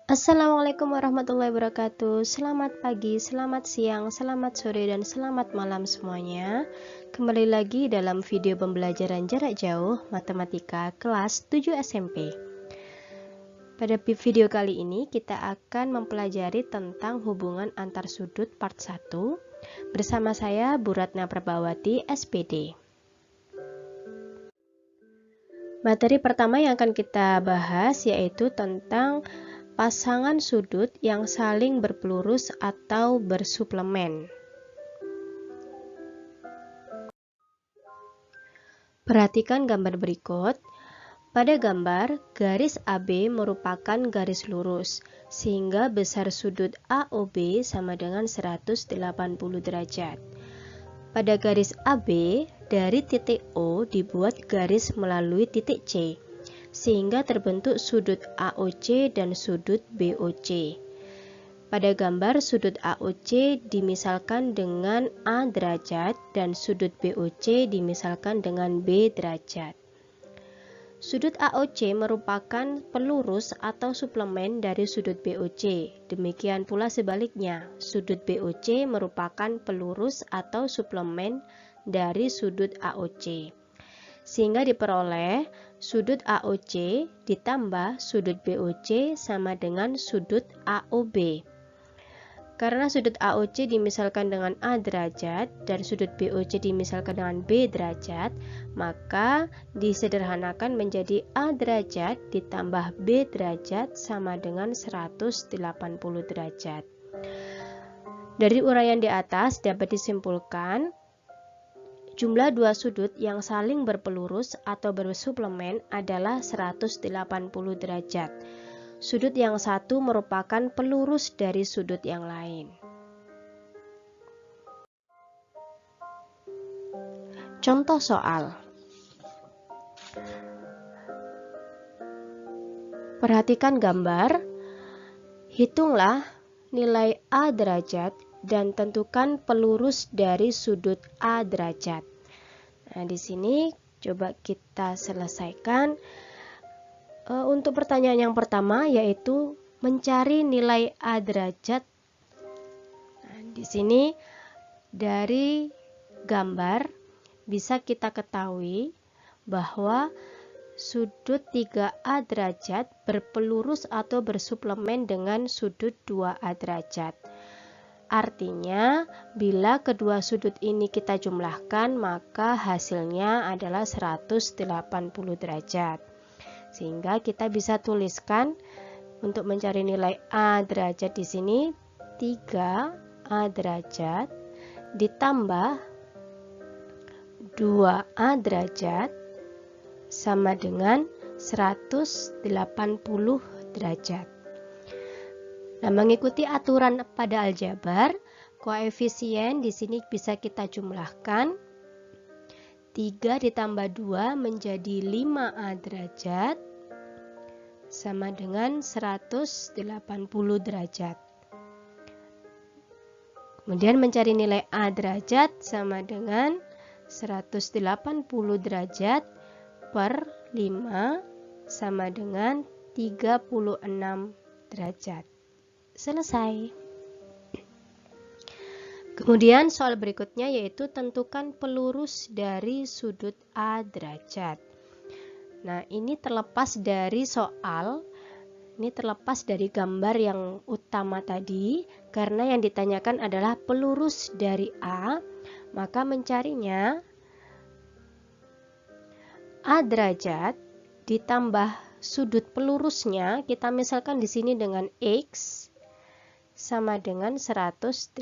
Assalamualaikum warahmatullahi wabarakatuh. Selamat pagi, selamat siang, selamat sore, dan selamat malam semuanya. Kembali lagi dalam video pembelajaran jarak jauh matematika kelas 7 SMP. Pada video kali ini kita akan mempelajari tentang hubungan antar sudut part 1 bersama saya Bu Ratna Prabawati, SPD. Materi pertama yang akan kita bahas yaitu tentang pasangan sudut yang saling berpelurus atau bersuplemen. Perhatikan gambar berikut. Pada gambar, garis AB merupakan garis lurus, sehingga besar sudut AOB sama dengan 180 derajat. Pada garis AB, dari titik O dibuat garis melalui titik C, sehingga terbentuk sudut AOC dan sudut BOC. Pada gambar, sudut AOC dimisalkan dengan A derajat dan sudut BOC dimisalkan dengan B derajat. Sudut AOC merupakan pelurus atau suplemen dari sudut BOC. Demikian pula sebaliknya, sudut BOC merupakan pelurus atau suplemen dari sudut AOC. Sehingga diperoleh sudut AOC ditambah sudut BOC sama dengan sudut AOB. Karena sudut AOC dimisalkan dengan A derajat dan sudut BOC dimisalkan dengan B derajat, maka disederhanakan menjadi A derajat ditambah B derajat sama dengan 180 derajat. Dari uraian di atas dapat disimpulkan jumlah dua sudut yang saling berpelurus atau bersuplemen adalah 180 derajat. Sudut yang satu merupakan pelurus dari sudut yang lain. Contoh soal. Perhatikan gambar. Hitunglah nilai A derajat dan tentukan pelurus dari sudut A derajat. Nah, di sini coba kita selesaikan. Untuk pertanyaan yang pertama yaitu mencari nilai A derajat. Nah, di sini dari gambar bisa kita ketahui bahwa sudut 3A derajat berpelurus atau bersuplemen dengan sudut 2A derajat. Artinya, bila kedua sudut ini kita jumlahkan, maka hasilnya adalah 180 derajat. Sehingga kita bisa tuliskan untuk mencari nilai A derajat di sini 3A derajat ditambah 2A derajat sama dengan 180 derajat. Nah, mengikuti aturan pada aljabar, koefisien di sini bisa kita jumlahkan. 3 ditambah 2 menjadi 5A derajat sama dengan 180 derajat. Kemudian mencari nilai A derajat sama dengan 180 derajat per 5 sama dengan 36 derajat. Selesai. Kemudian soal berikutnya yaitu tentukan pelurus dari sudut A derajat. Nah, ini terlepas dari soal, ini terlepas dari gambar yang utama tadi, karena yang ditanyakan adalah pelurus dari A, maka mencarinya A derajat ditambah sudut pelurusnya, kita misalkan di sini dengan X sama dengan 180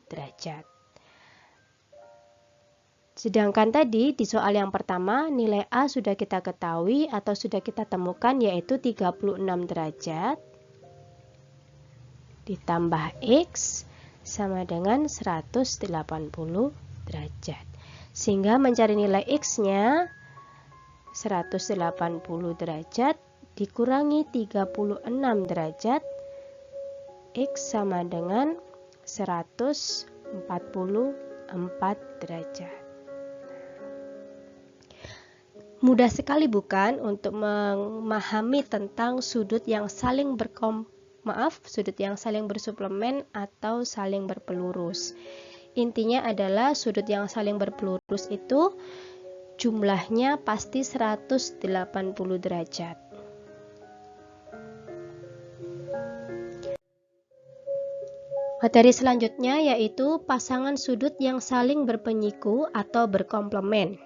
derajat. Sedangkan tadi di soal yang pertama nilai A sudah kita ketahui atau sudah kita temukan yaitu 36 derajat ditambah X sama dengan 180 derajat. Sehingga mencari nilai X-nya 180 derajat dikurangi 36 derajat, X sama dengan 144 derajat. Mudah sekali bukan untuk memahami tentang sudut yang saling bersuplemen atau saling berpelurus. Intinya adalah sudut yang saling berpelurus itu jumlahnya pasti 180 derajat. Materi selanjutnya yaitu pasangan sudut yang saling berpenyiku atau berkomplemen.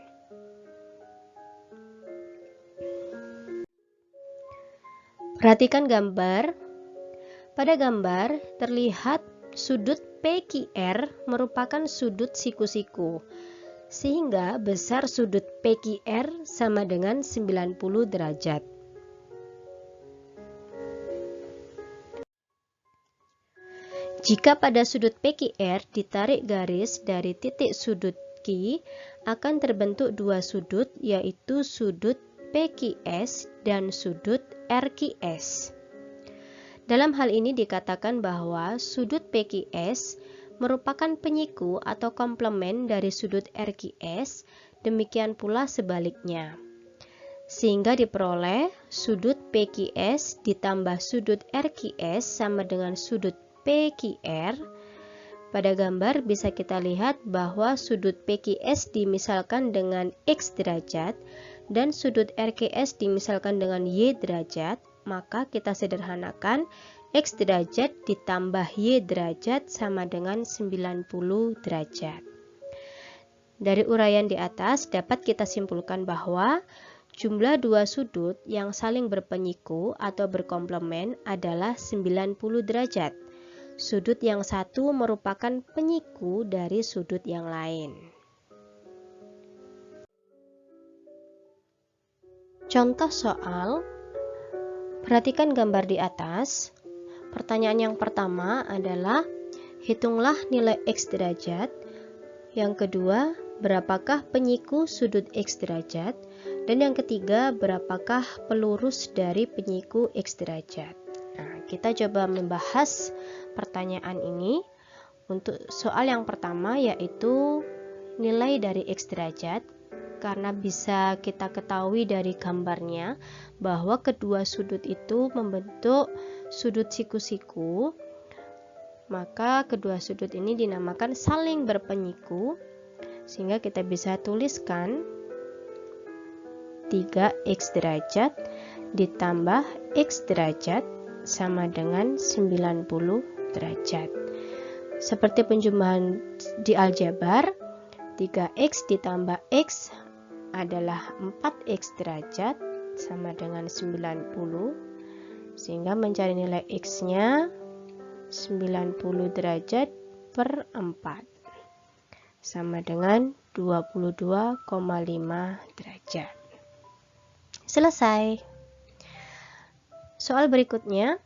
Perhatikan gambar. Pada gambar terlihat sudut PQR merupakan sudut siku-siku, sehingga besar sudut PQR sama dengan 90 derajat. Jika pada sudut PQR ditarik garis dari titik sudut Q, akan terbentuk dua sudut, yaitu sudut PQS dan sudut RQS. Dalam hal ini dikatakan bahwa sudut PQS merupakan penyiku atau komplemen dari sudut RQS, demikian pula sebaliknya. Sehingga diperoleh sudut PQS ditambah sudut RQS sama dengan sudut PQR. Pada gambar bisa kita lihat bahwa sudut PQS dimisalkan dengan X derajat dan sudut RQS dimisalkan dengan Y derajat, maka kita sederhanakan X derajat ditambah Y derajat sama dengan 90 derajat. Dari uraian di atas dapat kita simpulkan bahwa jumlah dua sudut yang saling berpenyiku atau berkomplemen adalah 90 derajat. Sudut yang satu merupakan penyiku dari sudut yang lain. Contoh soal, perhatikan gambar di atas. Pertanyaan yang pertama adalah, hitunglah nilai X derajat. Yang kedua, berapakah penyiku sudut X derajat? Dan yang ketiga, berapakah pelurus dari penyiku X derajat? Nah, kita coba membahas pertanyaan ini. Untuk soal yang pertama yaitu nilai dari X derajat, karena bisa kita ketahui dari gambarnya bahwa kedua sudut itu membentuk sudut siku-siku, maka kedua sudut ini dinamakan saling berpenyiku, sehingga kita bisa tuliskan 3X derajat ditambah X derajat sama dengan 90 derajat. Seperti penjumlahan di aljabar, 3X ditambah X adalah 4X derajat sama dengan 90, sehingga mencari nilai X-nya 90 derajat per 4 sama dengan 22,5 derajat. Selesai. Soal berikutnya,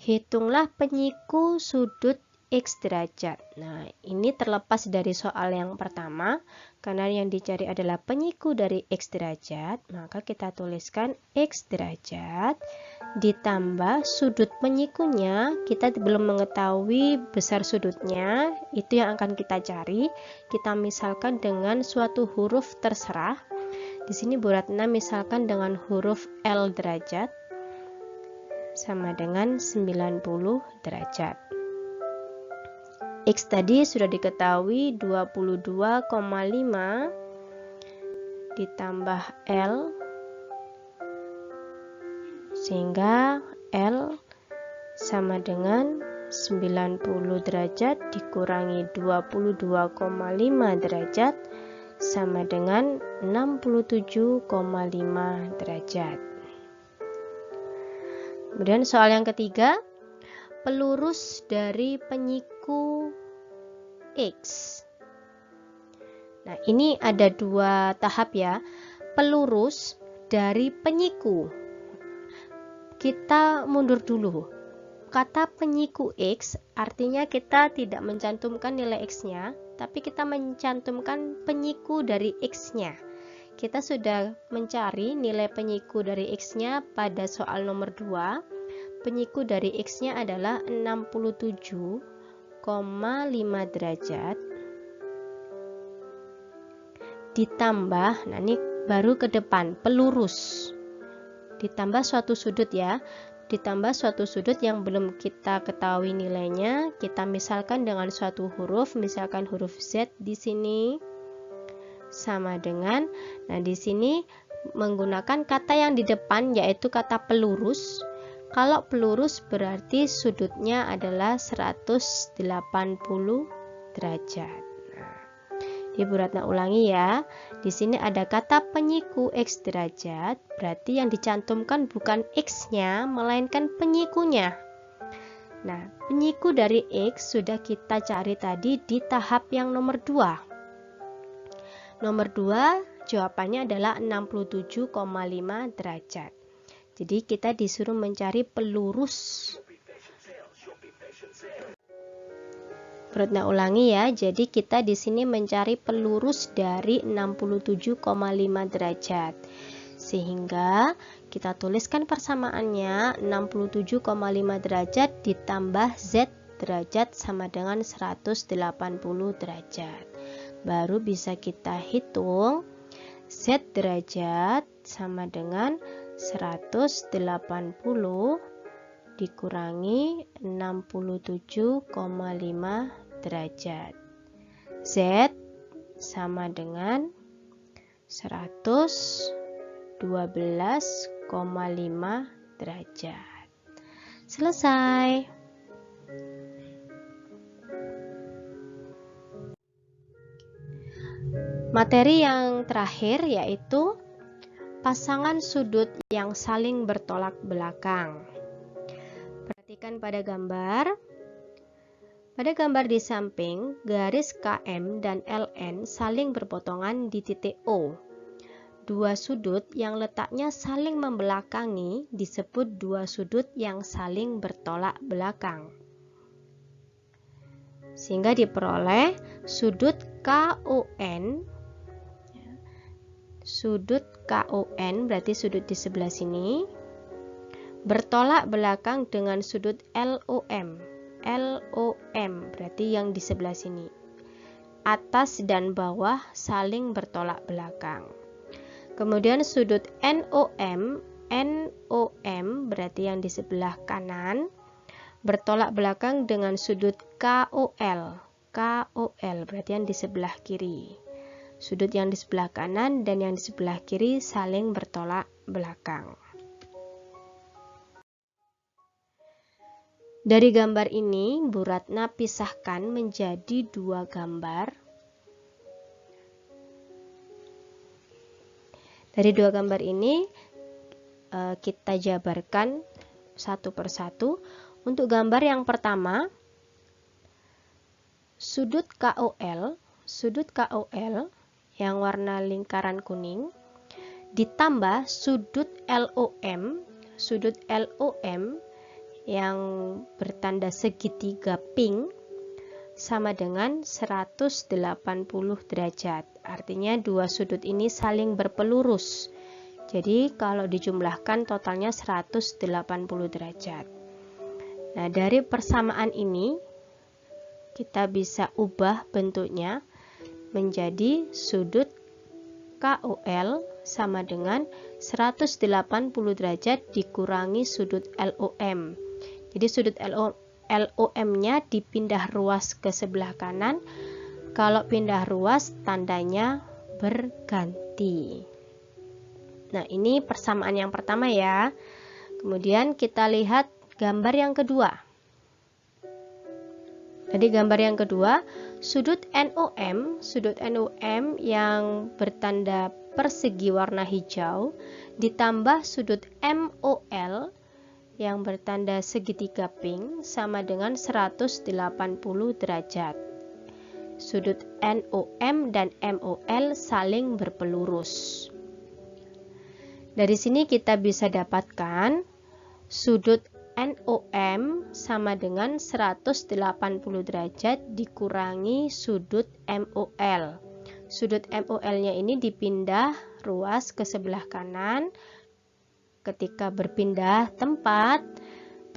hitunglah penyiku sudut X derajat. Nah, ini terlepas dari soal yang pertama, karena yang dicari adalah penyiku dari X derajat, maka kita tuliskan X derajat ditambah sudut penyikunya. Kita belum mengetahui besar sudutnya, itu yang akan kita cari. Kita misalkan dengan suatu huruf terserah. Di sini Bu Ratna misalkan dengan huruf L derajat sama dengan 90 derajat. X tadi sudah diketahui 22,5 ditambah L, sehingga L sama dengan 90 derajat dikurangi 22,5 derajat sama dengan 67,5 derajat. Kemudian soal yang ketiga, pelurus dari penyiku X. Nah, ini ada dua tahap ya. Pelurus dari penyiku. Kita mundur dulu. Kata penyiku X artinya kita tidak mencantumkan nilai X-nya, tapi kita mencantumkan penyiku dari X-nya. Kita sudah mencari nilai penyiku dari X-nya pada soal nomor 2. Penyiku dari X-nya adalah 67,5 derajat ditambah, nah ini baru ke depan, pelurus. Ditambah suatu sudut ya. Ditambah suatu sudut yang belum kita ketahui nilainya, kita misalkan dengan suatu huruf, misalkan huruf Z di sini sama dengan, nah di sini menggunakan kata yang di depan yaitu kata pelurus. Kalau pelurus berarti sudutnya adalah 180 derajat. Ibu Ratna ulangi ya. Di sini ada kata penyiku X derajat, berarti yang dicantumkan bukan X-nya, melainkan penyikunya. Nah, penyiku dari X sudah kita cari tadi di tahap yang nomor 2. Nomor 2 jawabannya adalah 67,5 derajat. Jadi kita disuruh mencari pelurus. Ratna ulangi ya. Jadi kita di sini mencari pelurus dari 67,5 derajat. Sehingga kita tuliskan persamaannya 67,5 derajat ditambah Z derajat sama dengan 180 derajat. Baru bisa kita hitung Z derajat sama dengan 180 dikurangi 67,5 derajat. Z sama dengan 112,5 derajat. Selesai. Materi yang terakhir yaitu pasangan sudut yang saling bertolak belakang. Perhatikan pada gambar. Pada gambar di samping, garis KM dan LN saling berpotongan di titik O. Dua sudut yang letaknya saling membelakangi disebut dua sudut yang saling bertolak belakang. Sehingga diperoleh sudut KON. Sudut KON berarti sudut di sebelah sini bertolak belakang dengan sudut LOM. LOM berarti yang di sebelah sini. Atas dan bawah saling bertolak belakang. Kemudian sudut NOM. NOM berarti yang di sebelah kanan bertolak belakang dengan sudut KOL. KOL berarti yang di sebelah kiri. Sudut yang di sebelah kanan dan yang di sebelah kiri saling bertolak belakang. Dari gambar ini, Bu Ratna pisahkan menjadi dua gambar. Dari dua gambar ini, kita jabarkan satu persatu. Untuk gambar yang pertama, sudut KOL yang warna lingkaran kuning, ditambah sudut LOM yang bertanda segitiga pink sama dengan 180 derajat. Artinya dua sudut ini saling berpelurus. Jadi kalau dijumlahkan totalnya 180 derajat. Nah, dari persamaan ini kita bisa ubah bentuknya menjadi sudut KOL sama dengan 180 derajat dikurangi sudut LOM. Jadi sudut LOM-nya dipindah ruas ke sebelah kanan. Kalau pindah ruas tandanya berganti. Nah, ini persamaan yang pertama ya. Kemudian kita lihat gambar yang kedua. Jadi gambar yang kedua, sudut NOM yang bertanda persegi warna hijau ditambah sudut MOL yang bertanda segitiga pink sama dengan 180 derajat. Sudut NOM dan MOL saling berpelurus. Dari sini kita bisa dapatkan sudut NOM sama dengan 180 derajat dikurangi sudut MOL. Sudut MOL-nya ini dipindah ruas ke sebelah kanan. Ketika berpindah tempat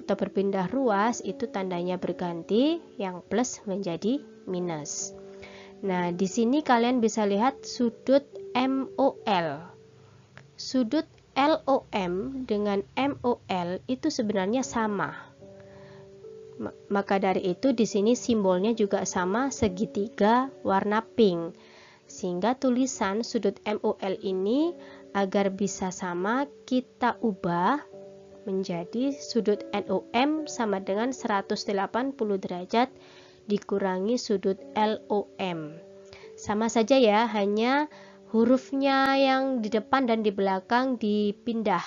atau berpindah ruas itu tandanya berganti, yang plus menjadi minus. Nah, di sini kalian bisa lihat sudut MOL. sudut LOM dengan MOL itu sebenarnya sama. Maka dari itu di sini simbolnya juga sama, segitiga warna pink. Sehingga tulisan sudut MOL ini agar bisa sama, kita ubah menjadi sudut NOM sama dengan 180 derajat dikurangi sudut LOM. Sama saja ya, hanya hurufnya yang di depan dan di belakang dipindah,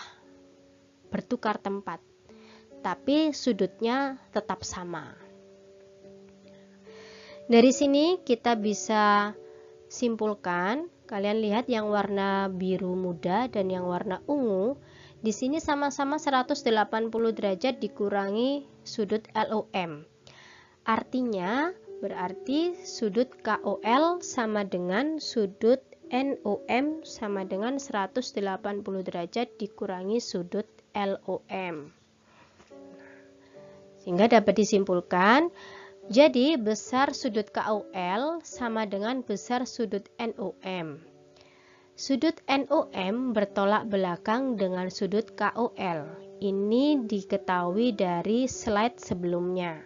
bertukar tempat, tapi sudutnya tetap sama. Dari sini kita bisa simpulkan, kalian lihat yang warna biru muda dan yang warna ungu, di sini sama-sama 180 derajat dikurangi sudut LOM. Artinya, berarti sudut KOL sama dengan sudut NOM sama dengan 180 derajat dikurangi sudut LOM. Sehingga dapat disimpulkan, jadi besar sudut KOL sama dengan besar sudut NOM. Sudut NOM bertolak belakang dengan sudut KOL. Ini diketahui dari slide sebelumnya.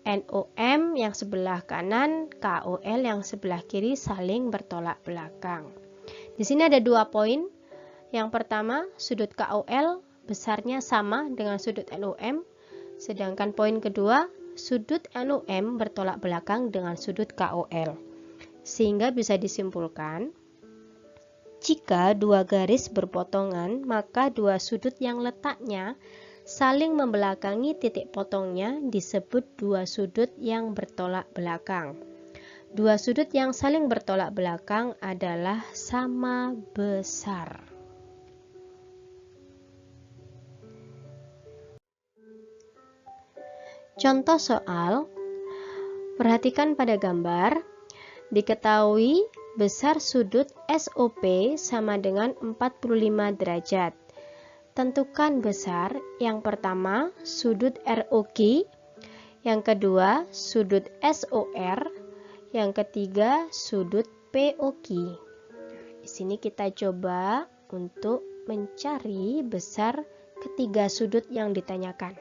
NOM yang sebelah kanan, KOL yang sebelah kiri saling bertolak belakang. Di sini ada 2 poin. Yang pertama, sudut KOL besarnya sama dengan sudut NOM. Sedangkan poin kedua, sudut NOM bertolak belakang dengan sudut KOL. Sehingga bisa disimpulkan, jika dua garis berpotongan, maka dua sudut yang letaknya saling membelakangi titik potongnya disebut dua sudut yang bertolak belakang. Dua sudut yang saling bertolak belakang adalah sama besar. Contoh soal, perhatikan pada gambar, diketahui besar sudut SOP sama dengan 45 derajat. Tentukan besar, yang pertama sudut ROQ, yang kedua sudut SOR, yang ketiga sudut POQ. Di sini kita coba untuk mencari besar ketiga sudut yang ditanyakan.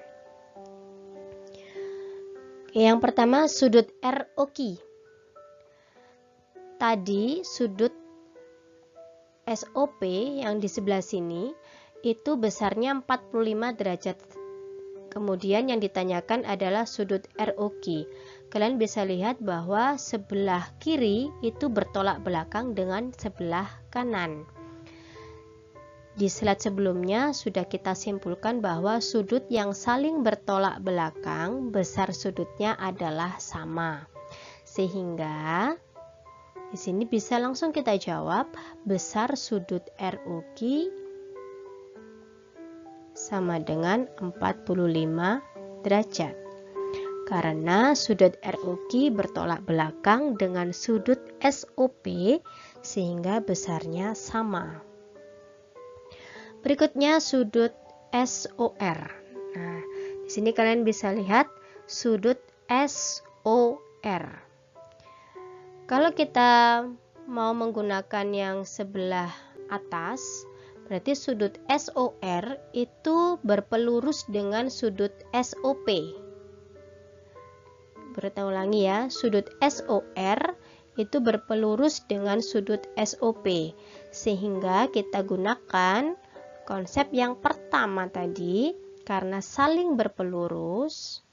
Yang pertama sudut ROQ. Tadi sudut SOP yang di sebelah sini itu besarnya 45 derajat. Kemudian yang ditanyakan adalah sudut ROQ. Kalian bisa lihat bahwa sebelah kiri itu bertolak belakang dengan sebelah kanan. Di slide sebelumnya sudah kita simpulkan bahwa sudut yang saling bertolak belakang besar sudutnya adalah sama. Sehingga di sini bisa langsung kita jawab besar sudut ROQ sama dengan 45 derajat. Karena sudut ROQ bertolak belakang dengan sudut SOP sehingga besarnya sama. Berikutnya sudut SOR. Nah, di sini kalian bisa lihat sudut SOR. Kalau kita mau menggunakan yang sebelah atas, berarti sudut SOR itu berpelurus dengan sudut SOP. Beritahu ulangi ya, sudut SOR itu berpelurus dengan sudut SOP. Sehingga kita gunakan konsep yang pertama tadi, karena saling berpelurus,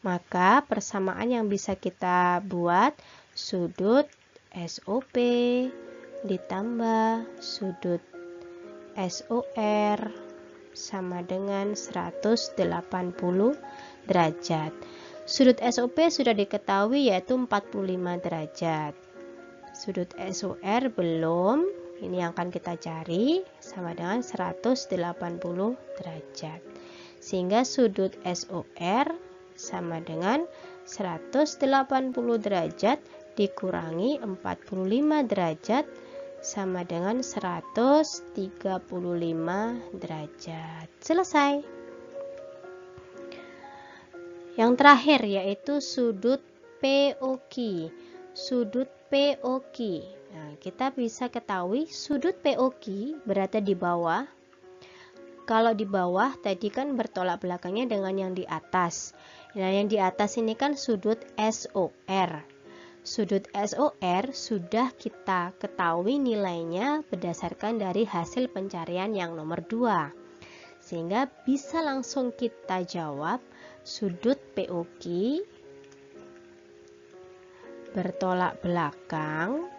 maka persamaan yang bisa kita buat sudut SOP ditambah sudut SOR sama dengan 180 derajat. Sudut SOP sudah diketahui yaitu 45 derajat. Sudut SOR belum, ini yang akan kita cari sama dengan 180 derajat. Sehingga sudut SOR sama dengan 180 derajat dikurangi 45 derajat sama dengan 135 derajat. Selesai. Yang terakhir yaitu sudut POQ. sudut POQ. Nah, kita bisa ketahui sudut POQ berada di bawah. Kalau di bawah tadi kan bertolak belakangnya dengan yang di atas. Nah, yang di atas ini kan sudut SOR. Sudut SOR sudah kita ketahui nilainya berdasarkan dari hasil pencarian yang nomor 2. Sehingga bisa langsung kita jawab sudut POQ bertolak belakang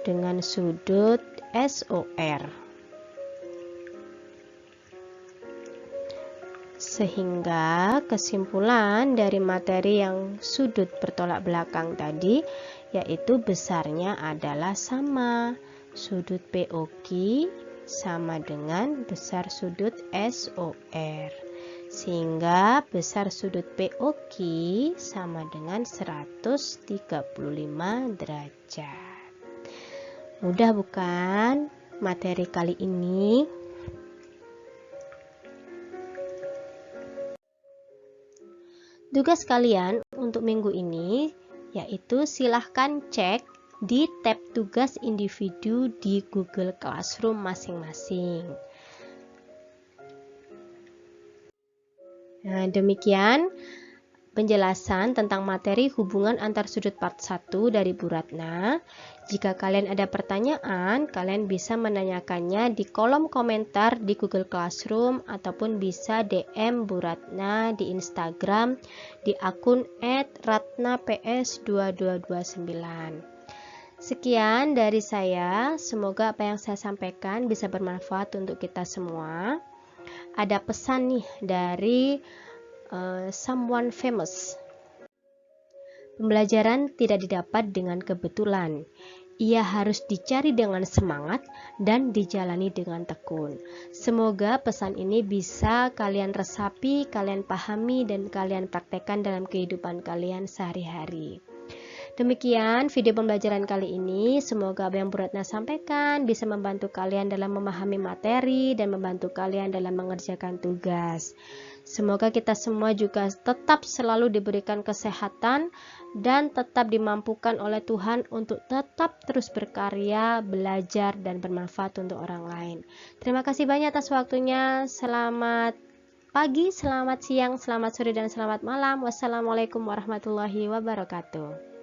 dengan sudut SOR. Sehingga kesimpulan dari materi yang sudut bertolak belakang tadi yaitu besarnya adalah sama. Sudut POQ sama dengan besar sudut SOR. Sehingga besar sudut POQ sama dengan 135 derajat. Mudah bukan materi kali ini? Tugas kalian untuk minggu ini yaitu silahkan cek di tab tugas individu di Google Classroom masing-masing. Nah, demikian penjelasan tentang materi hubungan antar sudut part 1 dari Bu Ratna. Jika kalian ada pertanyaan, kalian bisa menanyakannya di kolom komentar di Google Classroom ataupun bisa DM Bu Ratna di Instagram di akun @ratnaps2229. Sekian dari saya, semoga apa yang saya sampaikan bisa bermanfaat untuk kita semua. Ada pesan nih dari someone famous. Pembelajaran tidak didapat dengan kebetulan. Ia harus dicari dengan semangat dan dijalani dengan tekun. Semoga pesan ini bisa kalian resapi, kalian pahami, dan kalian praktekkan dalam kehidupan kalian sehari-hari. Demikian video pembelajaran kali ini. Semoga apa yang Bu Ratna sampaikan bisa membantu kalian dalam memahami materi dan membantu kalian dalam mengerjakan tugas. Semoga kita semua juga tetap selalu diberikan kesehatan dan tetap dimampukan oleh Tuhan untuk tetap terus berkarya, belajar, dan bermanfaat untuk orang lain. Terima kasih banyak atas waktunya. Selamat pagi, selamat siang, selamat sore, dan selamat malam. Wassalamualaikum warahmatullahi wabarakatuh.